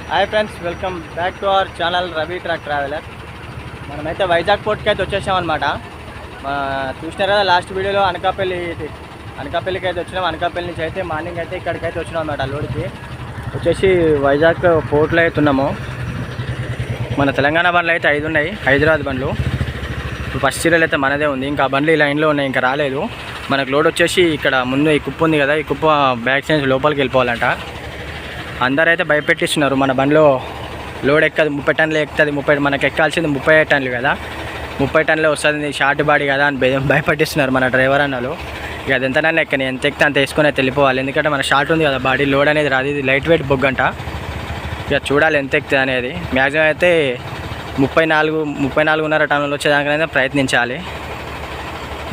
Hi friends, welcome back to our channel Ravi truck traveller. మనమైతే వైజాగ్ పోర్ట్కి అయితే వచ్చేసామన్నమాట. చూసినారు కదా లాస్ట్ వీడియోలో అనకాపల్లికి అయితే వచ్చినాం. అనకాపల్లి నుంచి అయితే మార్నింగ్ అయితే ఇక్కడికైతే వచ్చినాం అనమాట. లోడ్కి వచ్చేసి వైజాగ్ పోర్ట్లో అయితే ఉన్నాము. మన తెలంగాణ బండ్లు అయితే 5 ఉన్నాయి, హైదరాబాద్ బండ్లు. ఇప్పుడు ఫస్ట్ సీరియల్ అయితే మనదే ఉంది, ఇంకా బండ్లు ఈ లైన్లో ఉన్నాయి, ఇంకా రాలేదు. మనకు లోడ్ వచ్చేసి ఇక్కడ ముందు ఈ కుప్ప ఉంది కదా, ఈ కుప్ప బ్యాక్ సైడ్ లోపలికి వెళ్ళిపోవాలంట. అందరూ అయితే భయపెట్టిస్తున్నారు, మన బండిలో లోడ్ ఎక్కదు, 30 టన్నులు ఎక్కుతుంది, మనకు ఎక్కాల్సింది 30 టన్నులు కదా, 30 టన్నులే వస్తుంది, షార్ట్ బాడీ కదా అని భయపెట్టిస్తున్నారు మన డ్రైవర్ అన్నలు. ఇక అది ఎంతనన్నా ఎక్కని, ఎంత ఎక్కితే అంత వేసుకొని అయితే వెళ్ళిపోవాలి. ఎందుకంటే మన షార్ట్ ఉంది కదా, బాడీ లోడ్ అనేది రాదు, ఇది లైట్ వెయిట్ బొగ్గంట. ఇక చూడాలి ఎంత ఎక్కుతుంది అనేది. మ్యాక్సిమం అయితే 34.5 టన్నులు వచ్చేదానికైనా ప్రయత్నించాలి.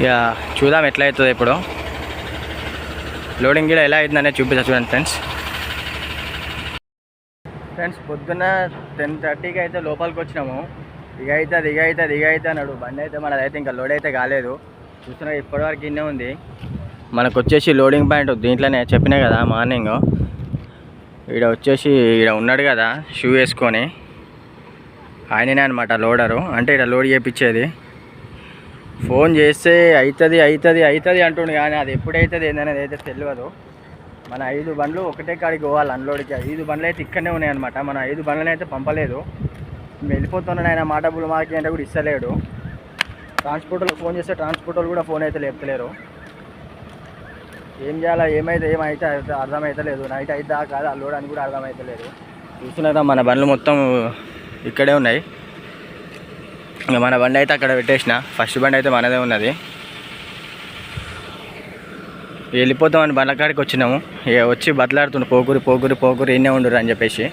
ఇక చూద్దాం ఎట్లా అవుతుంది. ఇప్పుడు లోడింగ్ కూడా ఎలా అవుతుంది అనేది చూపిస్తా చూడండి ఫ్రెండ్స్. పొద్దున్న 10:30కి అయితే లోపలికి వచ్చినాము. ఇక అవుతుంది అన్నాడు బండి అయితే. మనదైతే ఇంకా లోడ్ అయితే కాలేదు. చూస్తున్నా ఇప్పటివరకు ఇన్నే ఉంది. మనకు వచ్చేసి లోడింగ్ పాయింట్ దీంట్లోనే చెప్పినా కదా మార్నింగ్. ఈడ వచ్చేసి ఈడ ఉన్నాడు కదా షూ వేసుకొని, ఆయననే అనమాట లోడరు, అంటే ఇక్కడ లోడ్ చేయించేది. ఫోన్ చేస్తే అవుతుంది అంటుండు, కానీ అది ఎప్పుడైతుంది ఏందనేది అయితే తెలియదు. మన 5 బండ్లు ఒకటే కాడికి పోవాలి అన్లోడ్కి. 5 బండ్లు అయితే ఇక్కడనే ఉన్నాయన్నమాట. మన 5 బండ్లని అయితే పంపలేదు. వెళ్ళిపోతున్నాడు ఆయన, మాట బుల్ మార్కి అంటే కూడా ఇస్తలేడు. ట్రాన్స్పోర్టర్లకు ఫోన్ చేస్తే ట్రాన్స్పోర్టర్లు కూడా ఫోన్ అయితే లేపుతలేరు. ఏం చేయాలా, ఏమైతే అర్థమవుతలేదు. నైట్ అయిద్దా కాదు ఆ లోడ్ అని కూడా అర్థమవుతలేదు. చూస్తున్నారా మన బండ్లు మొత్తం ఇక్కడే ఉన్నాయి. ఇంకా మన బండి అయితే అక్కడ పెట్టేసిన. ఫస్ట్ బండి అయితే మనదే ఉన్నది. వెళ్ళిపోతామని బండ్ల కాడికి వచ్చినాము. ఇక వచ్చి బతలాడుతుండు, పోకురి ఇన్నే ఉండరు అని చెప్పేసి.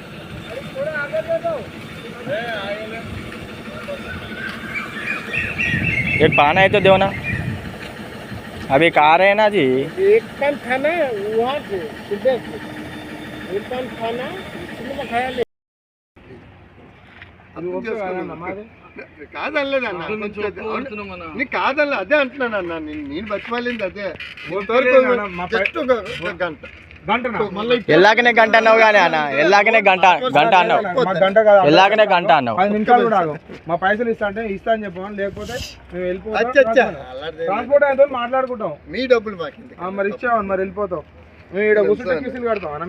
एक पाना है तो दो ना, अभी कहाँ रहे ना जी. एक पान खाना वहाँ से एक पान खाना इसमें खाया ले. కాదనలేదన్న, నీ కాదనలే, అదే అంటున్నానన్న. నేను బతిమాలింది అదే. ఎల్లాకనే గంట అన్నావు కానీ అన్న, ఎల్లాకనే గంట అన్నావు, ఎల్లాకనే గంట అన్నావు. 10 నిమిషాలు కూడా మా పైసలు ఇస్తా అంటే ఇస్తా అని చెప్పాను, లేకపోతే మేము వెళ్ళిపోతాం. ట్రాన్స్పోర్ట్ అయితే మాట్లాడుకుంటాం, మీ డబ్బులు మాకు మరి ఇచ్చామని మరి వెళ్ళిపోతాం. మేము ఇక్కడ కూర్చుంటే కిసులు కడతాం అన్న.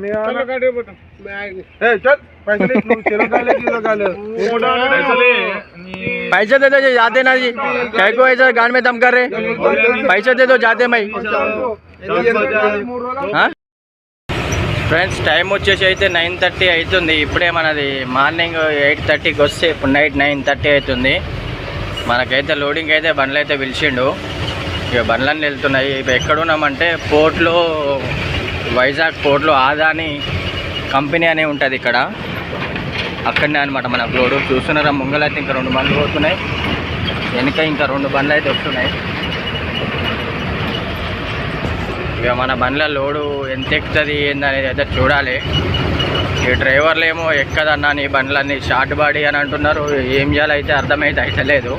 पैसे दे दो जाते ना जी, कह को ऐसा गान में दम कर रहे, पैसे दे दो जाते मैं. ఫ్రెండ్స్ టైం వచ్చేసి అయితే 9:30 అవుతుంది. ఇప్పుడే మనది మార్నింగ్ 8:30కి వస్తే ఇప్పుడు నైట్ 9:30 అవుతుంది. మనకైతే లోడింగ్ అయితే బండ్లు అయితే పిలిచిండు. ఇక బండ్లన్నీ వెళ్తున్నాయి. ఇప్పుడు ఎక్కడున్నామంటే పోర్ట్లో, వైజాగ్ పోర్ట్లో ఆదాని కంపెనీ అనే ఉంటుంది ఇక్కడ, అక్కడనే అనమాట మనకు లోడు. చూస్తున్నారా ముంగలు అయితే ఇంకా 2 బండ్లు పోతున్నాయి, వెనుక ఇంకా 2 బండ్లు అయితే వస్తున్నాయి. ఇక మన బండ్ల లోడు ఎంత ఎక్కుతుంది ఏందనేది అయితే చూడాలి. ఈ డ్రైవర్లు ఏమో ఎక్కదన్నా నీ బండ్లన్నీ షార్ట్ బాడీ అని అంటున్నారు. ఏం చేయాలో అయితే అర్థమైతే లేదు.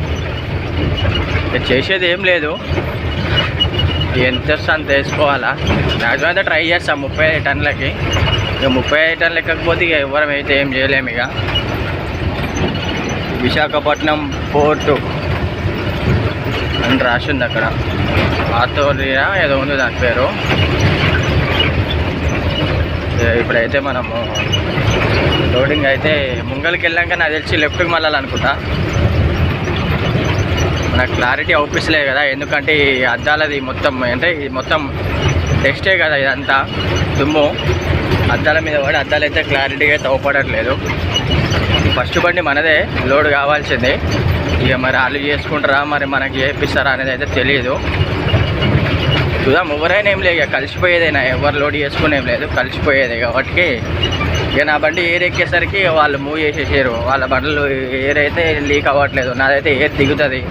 చేసేది ఏం లేదు, ఎంత వస్తే అంత వేసుకోవాలా. మ్యాక్సిమం అయితే ట్రై చేస్తాం 35 టన్నులకి. ఇక 35 టన్నులు ఎక్కకపోతే ఇక ఎవరం అయితే ఏం చేయలేము. ఇక విశాఖపట్నం పోర్టు అని రాసింది అక్కడ, ఆతోరియా ఏదో ఉంది దాని పేరు. ఇప్పుడైతే మనము లోడింగ్ అయితే ముంగలికి వెళ్ళాక నాకు తెలిసి లెఫ్ట్కి మళ్ళాలనుకుంటా. నాకు క్లారిటీ అవుపిస్తలేదు కదా, ఎందుకంటే ఈ అద్దాలది మొత్తం అంటే ఇది మొత్తం టెస్టే కదా, ఇదంతా దుమ్ము అద్దాల మీద పడి అద్దాలు అయితే క్లారిటీగా అయితే అవపడట్లేదు. ఫస్ట్ బండి మనదే, లోడ్ కావాల్సిందే. ఇక మరి వాళ్ళు చేసుకుంటారా మరి మనకి చేపిస్తారా అనేది అయితే తెలియదు. చూద్దాం. ఎవరైనా ఏం లేదు, ఇక కలిసిపోయేదైనా, ఎవరు లోడ్ చేసుకుని ఏం లేదు, కలిసిపోయేది కాబట్టి. ఇక నా బండి ఎయిర్ ఎక్కేసరికి వాళ్ళు మూవ్ చేసేసారు. వాళ్ళ బండ్లు ఎయిర్ అయితే లీక్ అవ్వట్లేదు, నాదైతే ఎయిర్ దిగుతుంది.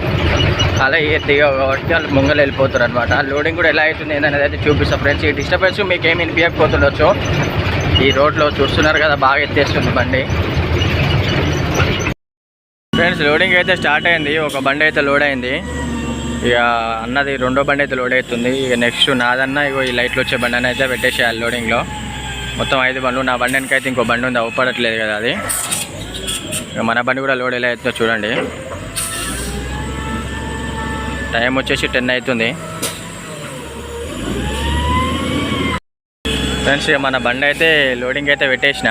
అలా ఎయిర్ దిగవు కాబట్టి వాళ్ళు ముంగలు వెళ్ళిపోతారు అనమాట. లోడింగ్ కూడా ఎలా అవుతుంది ఏందనేది అయితే చూపిస్తాం ఫ్రెండ్స్. ఈ డిస్టర్బెన్స్ మీకు ఏమి వినిపించకపోతుండొచ్చు. ఈ రోడ్లో చూస్తున్నారు కదా, బాగా ఎత్తేస్తుంది బండి. ఫ్రెండ్స్ లోడింగ్ అయితే స్టార్ట్ అయింది. ఒక బండి అయితే లోడ్ అయింది. ఇక అన్నది 2వ బండి అయితే లోడ్ అవుతుంది. ఇక నెక్స్ట్ నాదన్నా ఇగో ఈ లైట్లు వచ్చే బండి అయితే పెట్టేసేయాలి లోడింగ్లో. మొత్తం 5 బండ్లు. నా బండి వెనకైతే ఇంకో బండి ఉంది, అవ్వపడట్లేదు కదా అది. ఇక మన బండి కూడా లోడ్ ఎలా అవుతుందో చూడండి. టైం వచ్చేసి 10 అవుతుంది ఫ్రెండ్స్. ఇక మన బండి అయితే లోడింగ్ అయితే పెట్టేసిన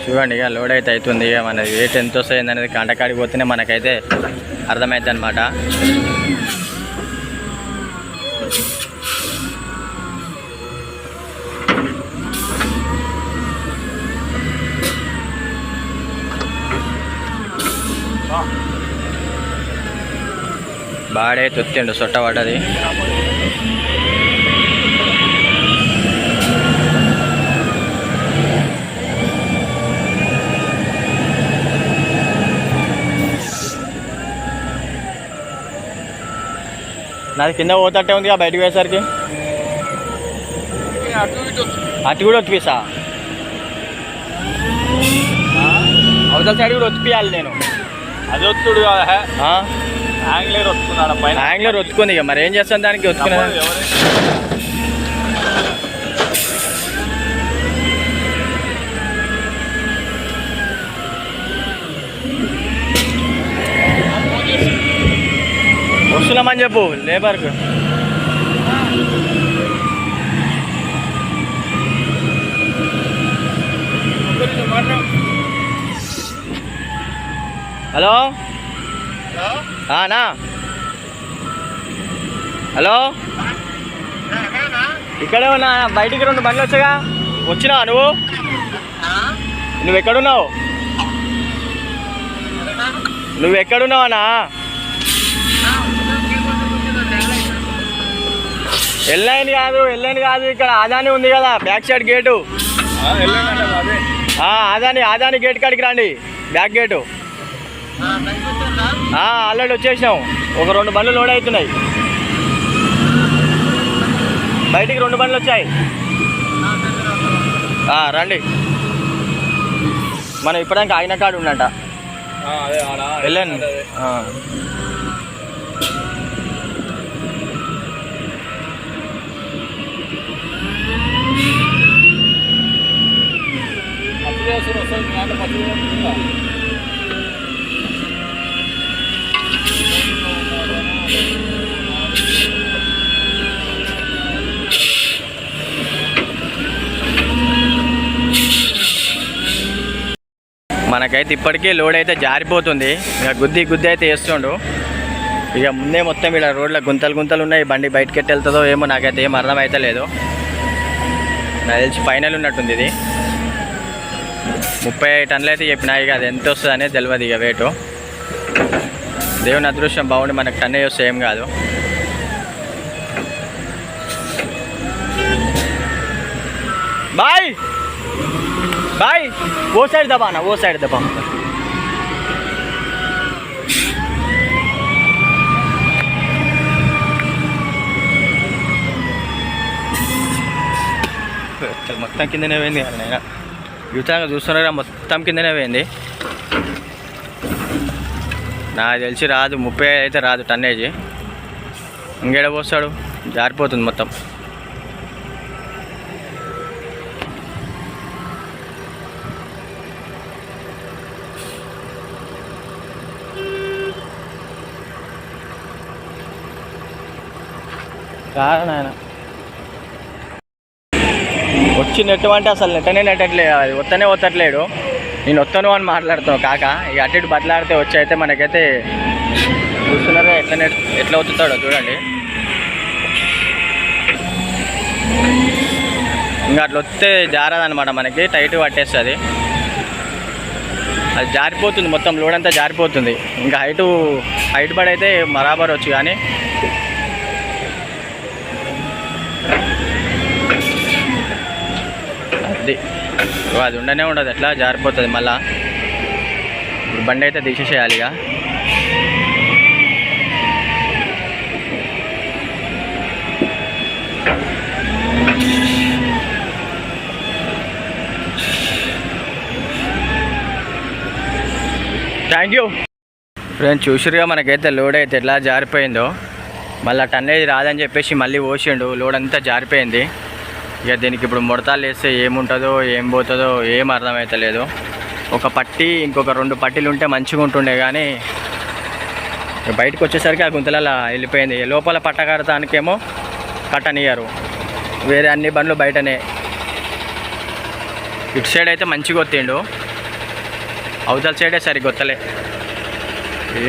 చూడండి. ఇక లోడ్ అయితే అవుతుంది. ఇక మన రేట్ ఎంత వస్తుంది అనేది కాంటకాడికి పోతేనే మనకైతే అర్థమవుతుంది అనమాట. బాడే తొత్తిండు, సొట్ట పడ్డది. నాది కింద పోతట్టే ఉంది బయటకు పోయేసరికి. అటు కూడా ఒత్తిపిసా, అవతల సైడ్ కూడా ఒత్తిపియాలి నేను. అది ఒత్తుడు యాంగ్లర్ ఒత్తుకున్నాడు పైన. యాంగ్లర్ ఒత్తుకుంది. ఇక మరి ఏం చేస్తాను దానికి ఒత్తుకున్నా. వస్తున్నామని చెప్పు లేబర్కు. హలో నా హలో, ఇక్కడే ఉన్నా. బయటికి 2 బండ్లు వచ్చాగా. వచ్చినావా నువ్వు ఎక్కడున్నావు? నువ్వు ఎక్కడున్నావా? ఎల్లైన్ కాదు, ఇక్కడ ఆదాని ఉంది కదా back side gate. Adani gate కాడికి రండి, బ్యాక్ గేటు. ఆల్రెడీ వచ్చేసినాం. ఒక 2 బండ్లు లోడ్ అవుతున్నాయి. బయటికి 2 బండ్లు వచ్చాయి. రండి. మనం ఇప్పటిదాకా ఆగిన కాడు ఉన్నట. వెళ్ళండి. మనకైతే ఇప్పటికే లోడ్ అయితే జారిపోతుంది. ఇక గుద్ది అయితే వేస్తుండు. ఇక ముందే మొత్తం ఇలా రోడ్ల గుంతలు ఉన్నాయి. బండి బయటకి ఎట్టి వెళ్తుందో ఏమో నాకైతే ఏం అర్థం అయితే లేదు. నాకు తెలిసి ఫైనల్ ఉన్నట్టుంది ఇది. 35 టన్నులు అయితే చెప్పినా. ఇక అది ఎంత వస్తుంది అనేది తెలియదు. ఇక వెయిట్ దేవుని అదృష్టం బాగుండి మనకు టన్నే వస్తే ఏం కాదు. బాయ్ वो साइड दबाना, वो साइड दबा. మొత్తం కిందనే పోయింది. నేను యువతంగా చూస్తున్నారా, మొత్తం కిందనే పోయింది. నాకు తెలిసి రాదు 30 అయితే రాదు టన్నేజీ. ఇంకేడ పోస్తాడు, జారిపోతుంది మొత్తం. కారణాయన వచ్చి నెట్టమంటే అసలు నెట్టట్లేదు. అది వత్తట్లేడు. నేను వస్తాను అని మాట్లాడుతున్నావు కాక. ఇక అటు ఇటు బతలాడితే వచ్చి అయితే మనకైతే చూస్తున్నారా ఎట్లా వత్తుతాడో చూడండి. ఇంకా అట్లా వస్తే జారదనమాట, మనకి టైట్ పట్టేస్తుంది. అది జారిపోతుంది, మొత్తం లోడ్ అంతా జారిపోతుంది. ఇంకా హైట్ పడైతే బరాబర్ వచ్చు. కానీ అది ఉండనే ఉండదు, ఎట్లా జారిపోతుంది. మళ్ళా ఇప్పుడు బండి అయితే తీసేసేయాలి. ఇక థ్యాంక్ యూ ఫ్రెండ్స్. చూసిరుగా మనకైతే లోడ్ అయితే ఎట్లా జారిపోయిందో. మళ్ళీ టన్నేజ్ రాదని చెప్పేసి మళ్ళీ పోసిండు. లోడ్ అంతా జారిపోయింది. ఇక దీనికి ఇప్పుడు ముడతాలు వేస్తే ఏముంటుందో ఏం పోతుందో ఏం అర్థమవుతలేదు. ఒక పట్టి ఇంకొక 2 పట్టీలు ఉంటే మంచిగా ఉంటుండే, కానీ బయటకు వచ్చేసరికి ఆ గుంతలలో వెళ్ళిపోయింది. లోపల పట్ట కడతానికేమో కట్టనియరు, వేరే అన్ని బండ్లు బయటనే. ఇటు సైడ్ అయితే మంచిగా వత్తిండు, అవతల సైడే సరిగ్గా వత్తలే.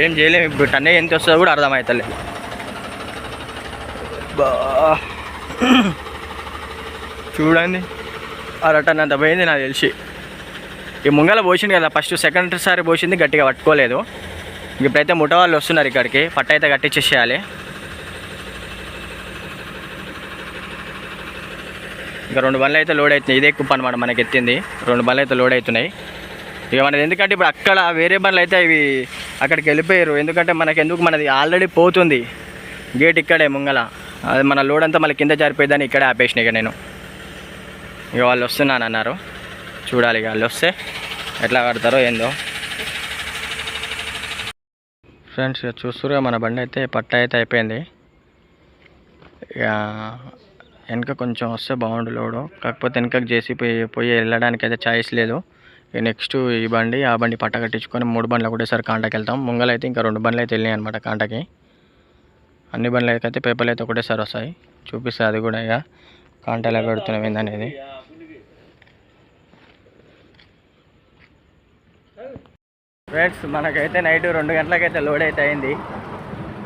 ఏం చేయలేము ఇప్పుడు, టన్నే ఎంత వస్తుందో కూడా అర్థమవుతలే. బా చూడండి, అరటన్ అంత పోయింది నాకు తెలిసి. ఈ ముంగల పోసింది కదా ఫస్ట్, సెకండ్ సారి పోసింది గట్టిగా పట్టుకోలేదు. ఇప్పుడైతే ముఠ వాళ్ళు వస్తున్నారు ఇక్కడికి, పట్ట అయితే కట్టించేసేయాలి. ఇంకా 2 బండ్లు అయితే లోడ్ అవుతున్నాయి. ఇదే కుప్ప అనమాట మనకి ఎత్తింది. 2 బండ్లు అయితే లోడ్ అవుతున్నాయి. ఇక మనది ఎందుకంటే ఇప్పుడు అక్కడ వేరే బండ్లు అయితే ఇవి అక్కడికి వెళ్ళిపోయారు. ఎందుకంటే మనది ఆల్రెడీ పోతుంది గేట్ ఇక్కడే ముంగల. అది మన లోడ్ అంతా మళ్ళీ కింద జారిపోయిందని ఇక్కడే ఆపేసిన. ఇక నేను ఇక వాళ్ళు వస్తున్నాను అన్నారు, చూడాలి ఇక వాళ్ళు వస్తే ఎట్లా కడతారో ఏందో. ఫ్రెండ్స్ ఇక చూస్తురుగా మన బండి అయితే పట్ట అయితే అయిపోయింది. ఇక వెనక కొంచెం వస్తే బాగుండు లోడు, కాకపోతే వెనకకి చేసి పోయి వెళ్ళడానికి అయితే ఛాయిస్ లేదు. ఇక నెక్స్ట్ ఈ బండి ఆ బండి పట్ట కట్టించుకొని 3 బండ్లు ఒకటేసారి కాంటాకి వెళ్తాం. ముంగలైతే ఇంకా 2 బండ్లు అయితే వెళ్ళినాయి అనమాట కాంటాకి. అన్ని బండ్లు అయితే పేపర్లు అయితే ఒకటేసారి వస్తాయి, చూపిస్తాయి అది కూడా. ఇక కాంటాలో పెడుతున్నాం ఏందనేది. ఫ్రెండ్స్ మనకైతే నైట్ 2 గంటలకైతే లోడ్ అయితే అయింది.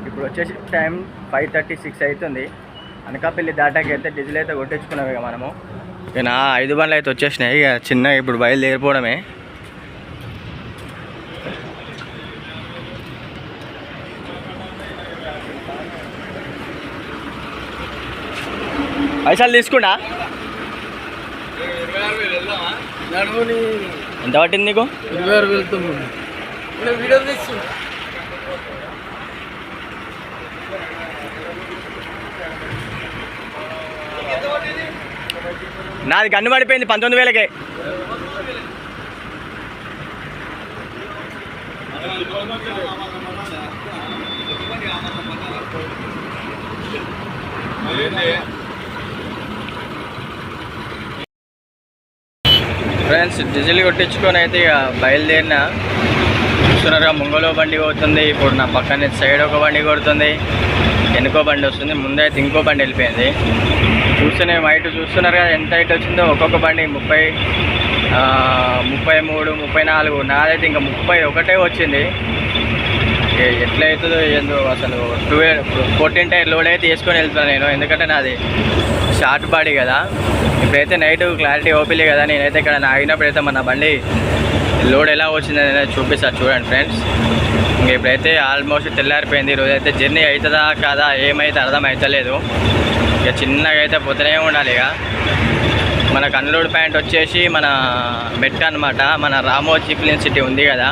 ఇప్పుడు వచ్చేసి టైం 5:36 అవుతుంది. అనకాపల్లి దాటాకైతే డీజిల్ అయితే కొట్టించుకున్నాం ఇక మనము. ఇక నా 5 బండ్లు అయితే వచ్చేసినాయి. ఇక చిన్నగా ఇప్పుడు బయలుదేరిపోవడమే. పైసలు తీసుకుండా ఎంత పట్టింది నీకు? 26,000. నాది గన్ను పడిపోయింది 19,000కే. ఫ్రెండ్స్ డీజిల్ కొట్టించుకొని అయితే ఇక బయలుదేరిన. చూస్తున్నారుగా ముంగలో బండి పోతుంది, ఇప్పుడు నా పక్కన సైడ్ ఒక బండి కొడుతుంది, వెనుకో బండి వస్తుంది, ముందైతే ఇంకో బండి వెళ్ళిపోయింది. చూస్తూనే హైట్ చూస్తున్నారు కదా ఎంత హైట్ వచ్చిందో. ఒక్కొక్క బండి 30, 33, 34, నాదైతే ఇంకా 31 వచ్చింది. ఎట్లయితుందో ఏందో అసలు. 14 టైర్ లోడ్ అయితే వేసుకొని వెళ్తున్నాను నేను, ఎందుకంటే నాది షార్ట్ బాడీ కదా. ఇప్పుడైతే నైట్ క్లారిటీ ఓపిలే కదా, నేనైతే ఇక్కడ ఆగినప్పుడైతే మన బండి లోడ్ ఎలా వచ్చిందని అనేది చూపిస్తాను చూడండి ఫ్రెండ్స్. ఇంక ఇప్పుడైతే ఆల్మోస్ట్ తెల్లారిపోయింది. ఈరోజైతే జర్నీ అవుతుందా కాదా ఏమైతే అర్థం అవుతలేదు. ఇక చిన్నగా అయితే పోతూనే ఉండాలి. ఇక మనకు అన్లోడ్ పాయింట్ వచ్చేసి మన మెట్ అనమాట. మన రామోజీ ఫిలిం సిటీ ఉంది కదా,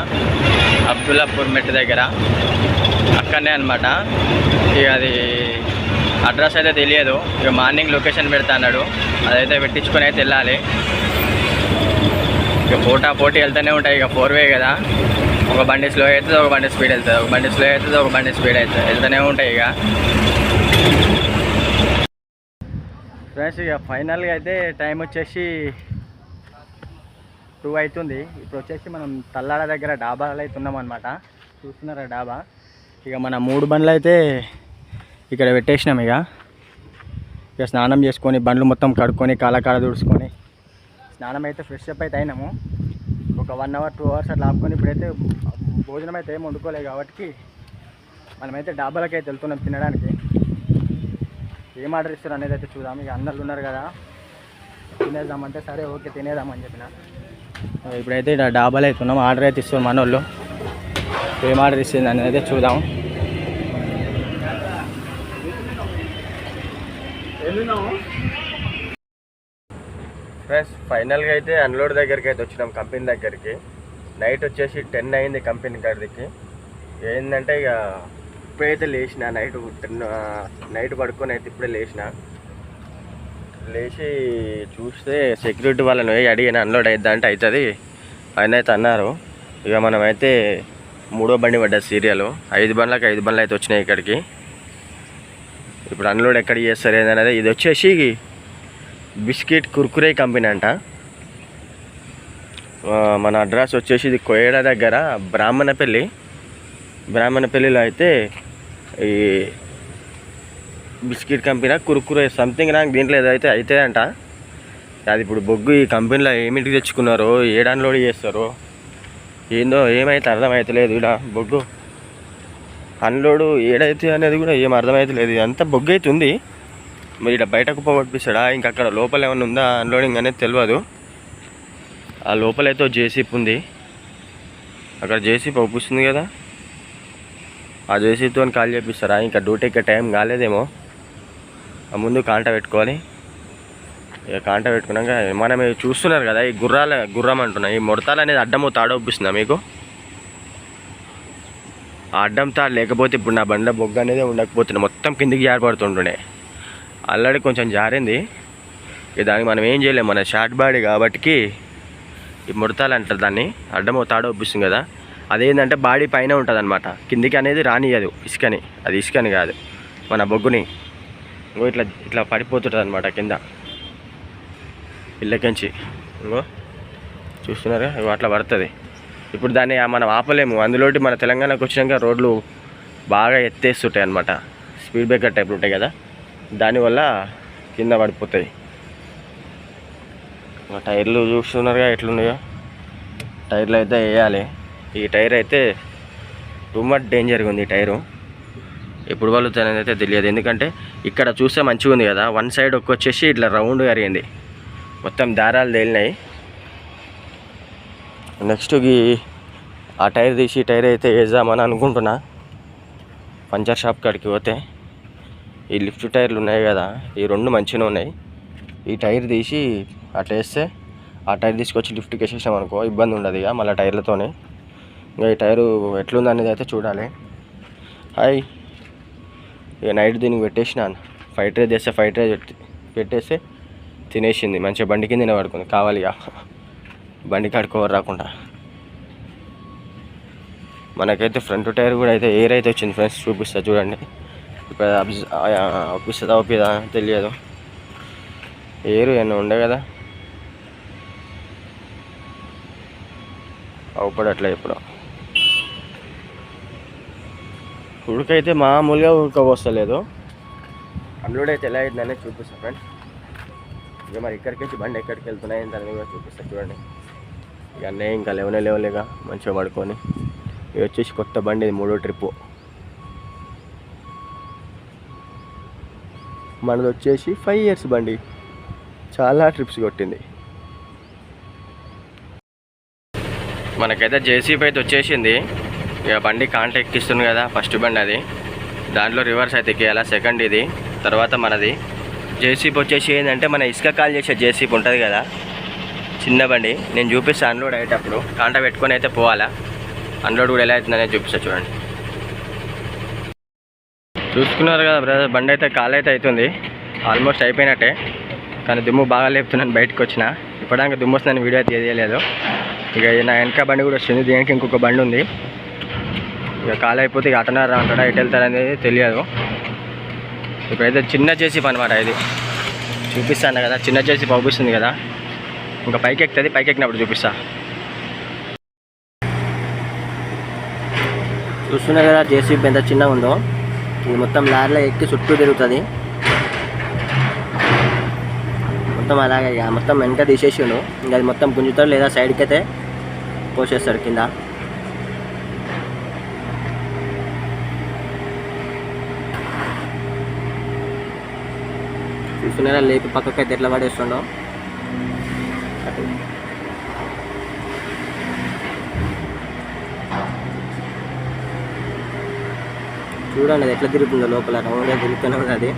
అబ్దుల్లాపూర్ మెట్ దగ్గర, అక్కడనే అనమాట. ఇక అది అడ్రస్ అయితే తెలియదు. ఇక మార్నింగ్ లొకేషన్ పెడతా అన్నాడు, అదైతే పెట్టించుకొని అయితే వెళ్ళాలి. ఇక పోటీ వెళ్తూనే ఉంటాయి. ఇక 4 వే కదా, ఒక బండి స్లో అవుతుంది, ఒక బండి స్పీడ్ వెళ్తుంది, ఒక బండి స్లో అవుతుంది, ఒక బండి స్పీడ్ అవుతుంది, వెళ్తూనే ఉంటాయి. ఇక ఫ్రెండ్స్ ఇక ఫైనల్గా అయితే టైం వచ్చేసి 2 అవుతుంది. ఇప్పుడు వచ్చేసి మనం తల్లాడ దగ్గర డాబాలో అయితే ఉన్నాం అనమాట. చూస్తున్నారా డాబా. ఇక మన 3 బండ్లు అయితే ఇక్కడ పెట్టేసినాం. ఇక స్నానం చేసుకొని బండ్లు మొత్తం కడుక్కొని కాలకాడ తుడుచుకొని స్నానం అయితే ఫ్రెష్ అప్ అయితే అయినాము. ఒక 1 అవర్ 2 అవర్స్ అట్లా ఆపుకొని ఇప్పుడైతే భోజనం అయితే ఏం వండుకోలేదు కాబట్టి మనమైతే డాబాలకి అయితే వెళ్తున్నాం తినడానికి. ఏం ఆర్డర్ ఇస్తారు అనేది అయితే చూద్దాం. ఇక అందరు ఉన్నారు కదా, తినేద్దామంటే సరే ఓకే తినేద్దామని చెప్పిన. ఇప్పుడైతే డాబాలు అయితే ఉన్నాం. ఆర్డర్ అయితే ఇస్తాం మన వాళ్ళు. ఏం ఆర్డర్ ఇస్తుంది అనేది అయితే చూద్దాం. ఫ్రెండ్స్ ఫైనల్గా అయితే అన్లోడ్ దగ్గరికి అయితే వచ్చినాం, కంపెనీ దగ్గరికి. నైట్ వచ్చేసి 10 అయింది కంపెనీ దగ్గరికి. ఏంటంటే ఇక ఇప్పుడైతే లేచిన, నైట్ పడుకొని అయితే ఇప్పుడే లేచి చూస్తే సెక్యూరిటీ వాళ్ళని పోయి అడిగిన అన్లోడ్ అవుద్దా అంటే అవుతుంది ఆయన అయితే అన్నారు. ఇక మనమైతే 3వ బండి పడ్డది సీరియల్. 5 బండ్లకు 5 బండ్లు అయితే వచ్చినాయి ఇక్కడికి. ఇప్పుడు అన్లోడ్ ఎక్కడ చేస్తారు ఏందనేది. ఇది వచ్చేసి బిస్కెట్ కుర్కురే కంపెనీ అంట. మన అడ్రస్ వచ్చేసి ఇది కోయడ దగ్గర బ్రాహ్మణపల్లిలో అయితే ఈ బిస్కెట్ కంపెనీ కుర్కురే సంథింగ్ నాకు దీంట్లో ఏదైతే అవుతాయంట. అది ఇప్పుడు బొగ్గు ఈ కంపెనీలో ఏమిటికి తెచ్చుకున్నారో ఏ అన్లోడ్ చేస్తారో ఏందో ఏమైతే అర్థమవుతలేదు. ఇలా బొగ్గు అన్లోడ్ ఏడైతే అనేది కూడా ఏం అర్థమవుతలేదు. ఇదంతా బొగ్గు అయితే ఉంది, మరి ఇక్కడ బయటకు పోగొట్టిస్తాడా ఇంకా అక్కడ లోపల ఏమైనా ఉందా అన్లోడింగ్ అనేది తెలియదు. ఆ లోపలైతే జేసీపీ ఉంది, అక్కడ జేసీపీ ఒప్పిస్తుంది కదా, ఆ జేసీపీతో కాల్ చేపిస్తారా. ఇంకా డ్యూటీకి టైం కాలేదేమో, ఆ ముందు కాంటా పెట్టుకోవాలి. ఇక కాంటా పెట్టుకున్నాక మనం చూస్తున్నారు కదా ఈ గుర్రం అంటున్నాయి, ఈ ముడతాలు అనేది అడ్డము తాడు ఒప్పిస్తుందా మీకు? ఆ అడ్డం తాడు లేకపోతే ఇప్పుడు నా బండిలో బొగ్గ అనేది ఉండకపోతుంది, మొత్తం కిందికి జారిపడుతుంటుండే. ఆల్రెడీ కొంచెం జారింది, ఇక దానికి మనం ఏం చేయలేము, మన షార్ట్ బాడీ కాబట్టి ఈ ముడతాలు అంటారు దాన్ని, అడ్డము తాడు ఒప్పిస్తుంది కదా. అదేంటంటే బాడీ పైన ఉంటుంది అనమాట, కిందికి అనేది రానియదు ఇసుకని, అది ఇసుకని కాదు మన బొగ్గుని. ఇంకో ఇట్లా పడిపోతుంటుంది అనమాట కింద ఇళ్ళకించి. ఇంకో చూస్తున్నారా ఇగో అట్లా పడుతుంది. ఇప్పుడు దాన్ని మనం ఆపలేము, అందులోటి మన తెలంగాణకు వచ్చినాక రోడ్లు బాగా ఎత్తేస్తుంటాయి అనమాట, స్పీడ్ బ్రేకర్ టైప్లు ఉంటాయి కదా, దానివల్ల కింద పడిపోతాయి. టైర్లు చూస్తున్నారుగా ఎట్లున్నాయో, టైర్లు అయితే వేయాలి. ఈ టైర్ అయితే టూ మచ్ డేంజర్గా ఉంది ఈ టైరు, ఎప్పుడు వాళ్ళు అనేది అయితే తెలియదు. ఎందుకంటే ఇక్కడ చూస్తే మంచిగా ఉంది కదా, వన్ సైడ్ వచ్చేసి ఇట్లా రౌండ్ జరిగింది, మొత్తం దారాలు తేలినాయి. నెక్స్ట్ ఆ టైర్ తీసి టైర్ అయితే వేద్దామని అనుకుంటున్నా. పంచర్ షాప్ కాడికి పోతే ఈ లిఫ్ట్ టైర్లు ఉన్నాయి కదా, ఈ రెండు మంచిగా ఉన్నాయి. ఈ టైర్ తీసి అట్లా వేస్తే ఆ టైర్ తీసుకొచ్చి లిఫ్ట్కి వేసేసాం అనుకో ఇబ్బంది ఉండదు ఇక మళ్ళీ టైర్లతోనే. ఇంకా ఈ టైరు ఎట్లుంది అనేది అయితే చూడాలి. హాయ్, ఇక నైట్ దీనికి పెట్టేసినాను, ఫ్రైడ్ రైస్ చేస్తే ఫ్రైడ్ రైస్ పెట్టేస్తే తినేసింది, మంచిగా బండి కింద పడుకుంది. కావాలి ఇక బండి కాడుకోవర్ రాకుండా. మనకైతే ఫ్రంట్ టైర్ కూడా అయితే ఎయిర్ అయితే వచ్చింది ఫ్రెండ్స్, చూపిస్తా చూడండి. ఇప్పుడు అవుపిస్తుందా అవుపిదా తెలియదు, ఎయిర్ ఏమన్నా ఉండే కదా అవుపడట్లే ఇప్పుడు. ఉడకైతే మామూలుగా ఉడకపోస్తలేదు, అన్లోడ్ అయితే ఎలా అయిందనే చూపిస్తా ఫ్రెండ్స్. ఇక మరి ఇక్కడికి బండి ఎక్కడికి వెళ్తున్నాయి దాన్ని కూడా చూపిస్తా చూడండి. ఇక అన్నయ్య ఇంకా లేవలేగా మంచిగా పడుకొని. ఇది వచ్చేసి కొత్త బండి, ఇది 3వ ట్రిప్పు. మనది వచ్చేసి 5 years బండి, చాలా ట్రిప్స్ కొట్టింది. మనకైతే జేసీపీ అయితే వచ్చేసింది. ఇక బండి కాంటాక్ట్ ఎక్కిస్తుంది కదా, ఫస్ట్ బండి అది, దాంట్లో రివర్స్ అయితే ఎక్కేయాలా, సెకండ్ ఇది, తర్వాత మనది. జేసీపీ వచ్చేసి ఏంటంటే మన ఇసుక కాల్ చేసే జేసీపీ ఉంటుంది కదా చిన్న బండి, నేను చూపిస్తాను అన్లోడ్ అయ్యేటప్పుడు కాంటా పెట్టుకొని అయితే పోవాలా. అన్లోడ్ కూడా ఎలా అవుతుందనేది చూపిస్తా చూడండి. చూసుకున్నారు కదా బ్రదర్, బండి అయితే కాల్ అయితే అవుతుంది, ఆల్మోస్ట్ అయిపోయినట్టే. కానీ దుమ్ము బాగా లేపుతున్నాను, బయటకు వచ్చిన ఇప్పటిదాకా దుమ్ము వస్తుందని వీడియో అయితే తీయలేదు. ఇక నా వెనక బండి కూడా వస్తుంది, దీనికి ఇంకొక బండి ఉంది. ఇక కాల్ అయిపోతే ఇక అటనారా అంటాడా ఎటు వెళ్తారనేది తెలియదు. ఇప్పుడైతే చిన్న జేసీపీ అనమాట, ఇది చూపిస్తాను కదా, చిన్న జేసీపీ పంపిస్తుంది కదా, ఇంకా పైకి ఎక్కుతుంది, పైకి ఎక్కినప్పుడు చూపిస్తా. చూస్తున్నారు కదా జేసీపీ ఎంత చిన్నగా ఉందో, ఇది మొత్తం లారీలో ఎక్కి చుట్టూ తిరుగుతుంది మొత్తం. అలాగే ఇక మొత్తం వెనక తీసేసిండు, ఇంకా అది మొత్తం గుంజుతాడు లేదా సైడ్కి అయితే పోసేస్తాడు కింద. చూస్తున్నారా లేపి పక్కకి అయితే ఎట్లా పడేస్తుండో. చూడండి అది ఎట్లా తిరుగుతుందో, లోపల రౌండ్గా తిరుగుతూనే ఉంది అది.